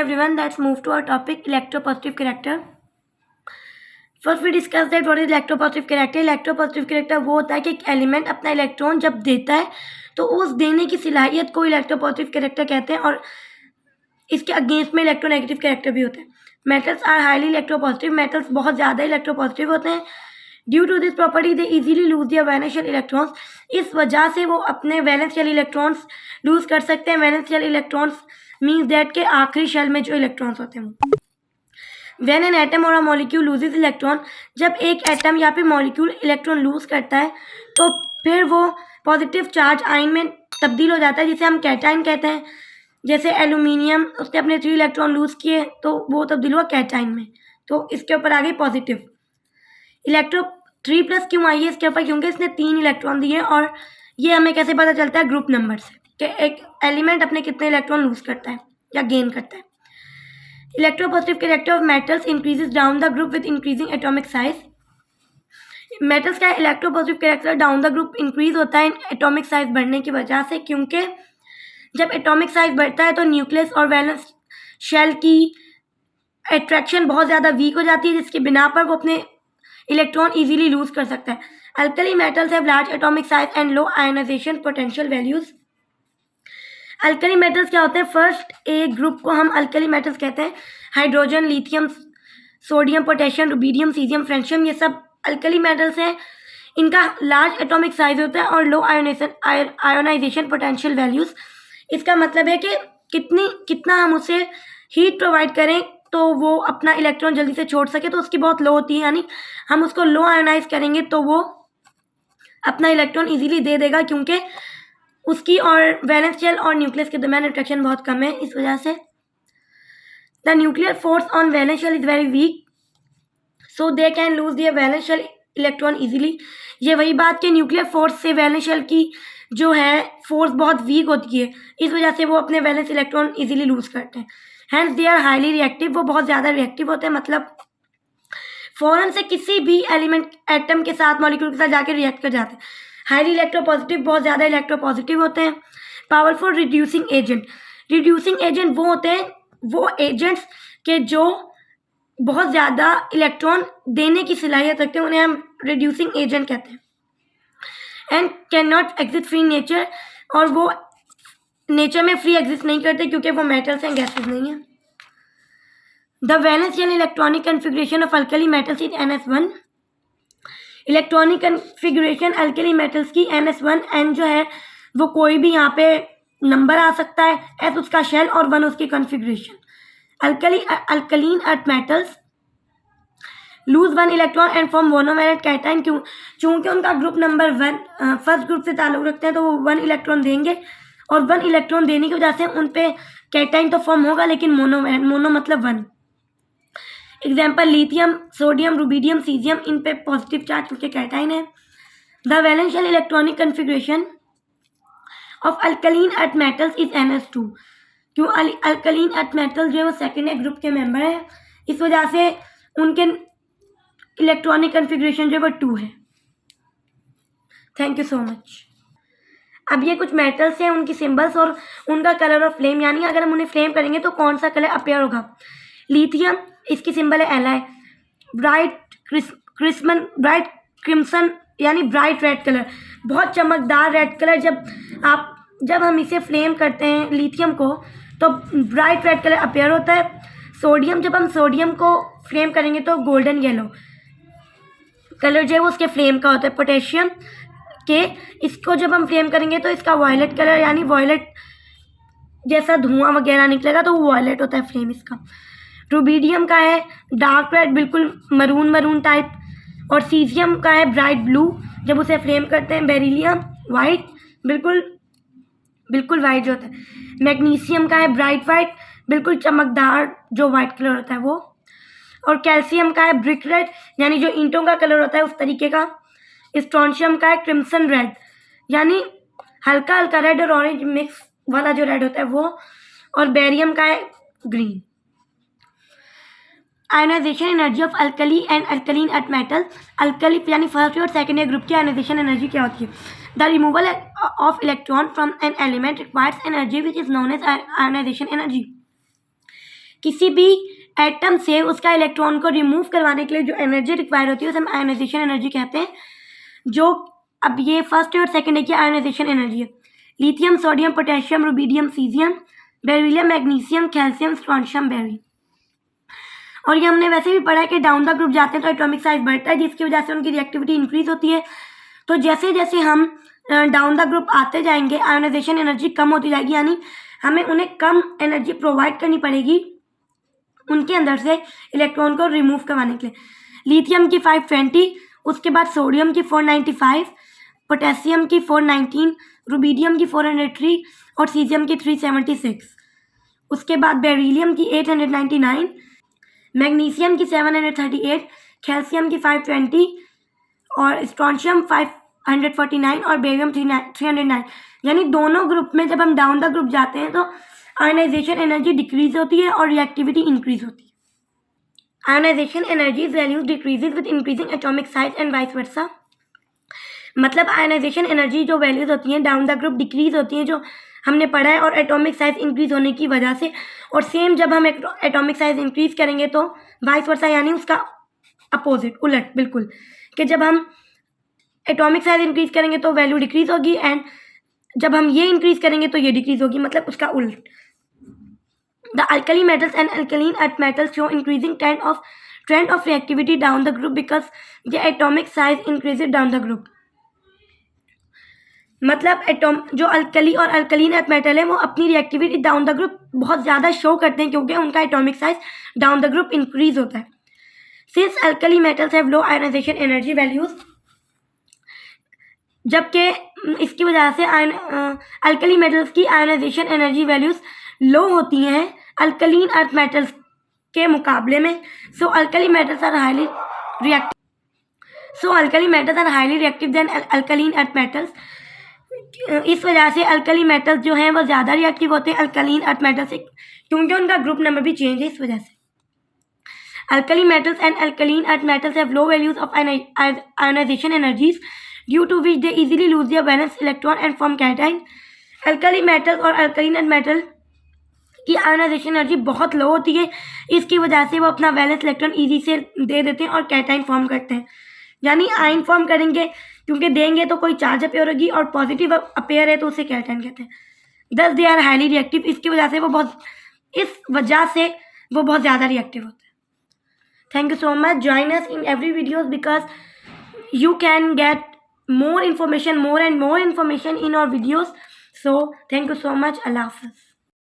everyone, let's move to our topic electropositive character. First we discuss that what is electropositive character. Electropositive character वो होता है कि एक element अपना electron जब देता है तो उस देने की सलाहियत को इलेक्ट्रोपॉजिटिव कैरेक्टर कहते हैं, और इसके अगेंस्ट में इलेक्ट्रोनेगेटिव कैरेक्टर भी होते हैं. Metals are highly electropositive. Metals बहुत ज़्यादा इलेक्ट्रोपॉजिटिव होते हैं. Due to this property they easily lose their valence shell electrons. इस वजह से वो अपने वैलेंस शेल इलेक्ट्रॉन्स लूज कर सकते हैं. Valence shell electrons means that के आखिरी शेल में जो इलेक्ट्रॉन्स होते हैं वो. व्हेन एन एटम और अ मॉलिक्यूल लूजेस इलेक्ट्रॉन, जब एक एटम या फिर मॉलिक्यूल इलेक्ट्रॉन लूज करता है तो फिर वो पॉजिटिव चार्ज आयन में तब्दील हो जाता है, जिसे हम कैटाइन कहते हैं. जैसे एल्यूमिनियम, उसने अपने 3 इलेक्ट्रॉन लूज किए तो वो तब्दील हुआ कैटाइन में. तो इसके ऊपर आ गई पॉजिटिव. इलेक्ट्रो 3+ क्यों आई है इसके ऊपर? क्योंकि इसने 3 इलेक्ट्रॉन दिए, और ये हमें कैसे पता चलता है? ग्रुप नंबर से, कि एक एलिमेंट अपने कितने इलेक्ट्रॉन लूज करता है या गेन करता है. Electropositive character of metals increases down the group with increasing atomic size. Metals का electropositive character down the group increase होता है एटॉमिक साइज बढ़ने की वजह से, क्योंकि जब एटॉमिक साइज बढ़ता है तो न्यूक्लियस और वैलेंस शेल की अट्रैक्शन बहुत ज़्यादा वीक हो जाती है, जिसके बिना पर वो अपने इलेक्ट्रॉन इजीली लूज कर सकता है. Alkali metals have large atomic size and low ionization potential values. Alkali metals क्या होते हैं? फर्स्ट एक ग्रुप को हम अल्कली मेटल्स कहते हैं. Hydrogen, lithium, sodium, potassium, rubidium, caesium, francium, ये सब अल्कली मेटल्स हैं. इनका लार्ज एटॉमिक साइज होता है और लो आयोनाइजेशन पोटेंशियल वैल्यूज. इसका मतलब है कि कितना हम उसे हीट प्रोवाइड करें तो वो अपना इलेक्ट्रॉन जल्दी से छोड़ सके, तो उसकी बहुत लो होती है. यानी हम उसको लो आयोनाइज करेंगे तो वो अपना इलेक्ट्रॉन इजीली दे देगा, क्योंकि उसकी और वैलेंस शेल और न्यूक्लियस के दरमियान अट्रैक्शन बहुत कम है. इस वजह से the nuclear force on valence shell is very weak, so they can lose their valence shell electron easily. ये वही बात कि न्यूक्लियर फोर्स से वैलेंस शेल की जो है फोर्स बहुत वीक होती है, इस वजह से वो अपने वैलेंस इलेक्ट्रॉन इजीली लूज करते हैं. Hence they are highly reactive. वो बहुत ज़्यादा रिएक्टिव होते हैं, मतलब फ़ौरन से किसी भी एलिमेंट एटम के साथ, मॉलिक्यूल के साथ जाकर रिएक्ट कर जाते हैं. हाईली इलेक्ट्रोपॉजिटिव, बहुत ज़्यादा इलेक्ट्रोपॉजिटिव होते हैं. Powerful reducing agent. Reducing agent वो होते हैं, वो एजेंट्स के जो बहुत ज़्यादा इलेक्ट्रॉन देने की सलाहियत रखते हैं, उन्हें हम रिड्यूसिंग एजेंट कहते हैं. And can not exist free nature. और वो नेचर में फ्री एग्जिस्ट नहीं करते, क्योंकि वो मेटल्स हैं, गैसेस नहीं हैं. The valence shell electronic configuration of alkali metals is NS1. Electronic configuration alkali metals की NS1. N जो है वो कोई भी यहाँ पे नंबर आ सकता है, S उसका शेल और 1 उसकी configuration. Alkaline earth metals lose 1 electron and form monovalent cation. चूँकि उनका ग्रुप नंबर 1 फर्स्ट ग्रुप से ताल्लुक़ रखते हैं, तो वो 1 इलेक्ट्रॉन देंगे, और 1 इलेक्ट्रॉन देने की वजह से उन पे कैटाइन तो फॉर्म होगा, लेकिन मोनो मतलब 1. Example lithium, sodium, rubidium, caesium, इन पे पॉजिटिव चार्ज क्योंकि कैटाइन है. The valence shell electronic configuration of alkaline earth metals is NS2. क्यों? अल्कलीन अर्थ मेटल्स जो है वो सेकेंड ग्रुप के मेंबर हैं, इस वजह से उनके इलेक्ट्रॉनिक कन्फिग्रेशन जो है वो 2 है. Thank you so much. अब ये कुछ मेटल्स हैं, उनकी सिंबल्स और उनका कलर ऑफ फ्लेम, यानी अगर हम उन्हें फ्लेम करेंगे तो कौन सा कलर अपेयर होगा. लिथियम, इसकी सिंबल है Li. ब्राइट क्रिम्सन यानी ब्राइट रेड कलर, बहुत चमकदार रेड कलर. जब हम इसे फ्लेम करते हैं लिथियम को, तो ब्राइट रेड कलर अपेयर होता है. सोडियम, जब हम सोडियम को फ्लेम करेंगे तो गोल्डन येलो कलर जो है वो उसके फ्लेम का होता है. पोटेशियम के, इसको जब हम फ्लेम करेंगे तो इसका वायलेट कलर, यानी वायलेट जैसा धुआं वगैरह निकलेगा, तो वो वायलेट होता है फ्लेम इसका. रुबीडियम का है डार्क रेड, बिल्कुल मरून टाइप. और सीजियम का है ब्राइट ब्लू, जब उसे फ्लेम करते हैं. बेरिलियम वाइट, बिल्कुल वाइट जो होता है. मैग्नीशियम का है ब्राइट वाइट, बिल्कुल चमकदार जो वाइट कलर होता है वो. और कैल्शियम का है ब्रिक रेड, यानी जो ईंटों का कलर होता है उस तरीके का. स्ट्रॉन्शियम का है क्रिम्सन रेड, यानी हल्का हल्का रेड और ऑरेंज मिक्स वाला जो रेड होता है वो. और बेरियम का है green. Ionization energy of alkali and alkaline earth metal. Alkali यानी फर्स्ट और सेकेंड ग्रुप की आयोनाइजेशन एनर्जी क्या होती है? The removal of electron from an element requires energy which is known as ionization energy. किसी भी एटम से उसका इलेक्ट्रॉन को रिमूव करवाने के लिए जो एनर्जी रिक्वायर होती है उसे हम आयोनाइजेशन एनर्जी कहते हैं। जो अब ये फर्स्ट और सेकंड है कि आयोनाइजेशन एनर्जी है। Lithium, sodium, potassium, rubidium, caesium, beryllium, magnesium, calcium, strontium, barium. और ये हमने वैसे भी पढ़ा है कि डाउन द ग्रुप जाते हैं तो एटॉमिक साइज बढ़ता है, जिसकी वजह से उनकी रिएक्टिविटी इंक्रीज होती है। तो जैसे जैसे हम डाउन द ग्रुप आते जाएंगे आयोनाइजेशन एनर्जी कम होती जाएगी, यानी हमें उन्हें कम एनर्जी प्रोवाइड करनी पड़ेगी उनके अंदर से इलेक्ट्रॉन को रिमूव करवाने के लिए। लिथियम की 520, उसके बाद सोडियम की 495, पोटेशियम की 419, रुबिडियम की 403 और सीजियम की 376। उसके बाद बेरिलियम की 899, मैग्नीशियम की 738, कैल्शियम की 520 और स्ट्रोंशियम 549 और बेरियम 309। यानी दोनों ग्रुप में जब हम डाउन द ग्रुप जाते हैं तो आयोनाइजेशन एनर्जी डिक्रीज होती है और रिएक्टिविटी इंक्रीज होती है। Ionization energy values decreases with increasing atomic size and vice versa. मतलब आयोनाइजेशन एनर्जी जो वैल्यूज होती हैं डाउन द ग्रुप डिक्रीज होती हैं, जो हमने पढ़ा है, और एटॉमिक साइज इंक्रीज होने की वजह से। और सेम जब हम एटॉमिक साइज इंक्रीज करेंगे तो वाइस वर्सा, यानी उसका अपोजिट, उलट बिल्कुल, कि जब हम एटॉमिक साइज इंक्रीज करेंगे तो वैल्यू डिक्रीज होगी, एंड जब हम ये इंक्रीज करेंगे तो ये डिक्रीज होगी, मतलब उसका उल्ट। The alkali metals and alkaline earth metals show increasing trend of reactivity down the group because the atomic size increases down the group. मतलब जो अल्कली और अल्कलीन अर्थ मेटल है वो अपनी रिएक्टिविटी डाउन द ग्रुप बहुत ज़्यादा show करते हैं, क्योंकि उनका atomic size down the group increase होता है। Since alkali metals have low ionisation energy values, जबकि इसकी वजह से अल्कली मेटल्स की आयोनाइजेशन एनर्जी वैल्यूज लो होती हैं अल्कलीन अर्थ मेटल्स के मुकाबले में। So alkali metals are highly reactive than alkaline earth metals. इस वजह से अल्कली मेटल्स जो हैं वो ज़्यादा रिएक्टिव होते हैं अल्कलीन अर्थ मेटल से, क्योंकि उनका ग्रुप नंबर भी चेंज है। इस वजह से alkali metals and alkaline earth metals have low values of ionization energies due to which they easily lose their valence electron and form cation. Alkali metals और alkaline earth metal की ionisation energy बहुत low होती है, इसकी वजह से वो अपना वैलेंस इलेक्ट्रॉन ईजी से दे देते हैं और कैटाइन फॉर्म करते हैं। यानी आयन फॉर्म करेंगे, क्योंकि देंगे तो कोई चार्ज अपेयर होगी, और पॉजिटिव अपेयर है तो उसे कैटाइन कहते हैं। दस दे आर हाईली रिएक्टिव, इसकी वजह से वो बहुत ज़्यादा रिएक्टिव होते हैं। Thank you so much, join us in every videos because you can get more and more information in our videos. So thank you so much. Allah Hafiz.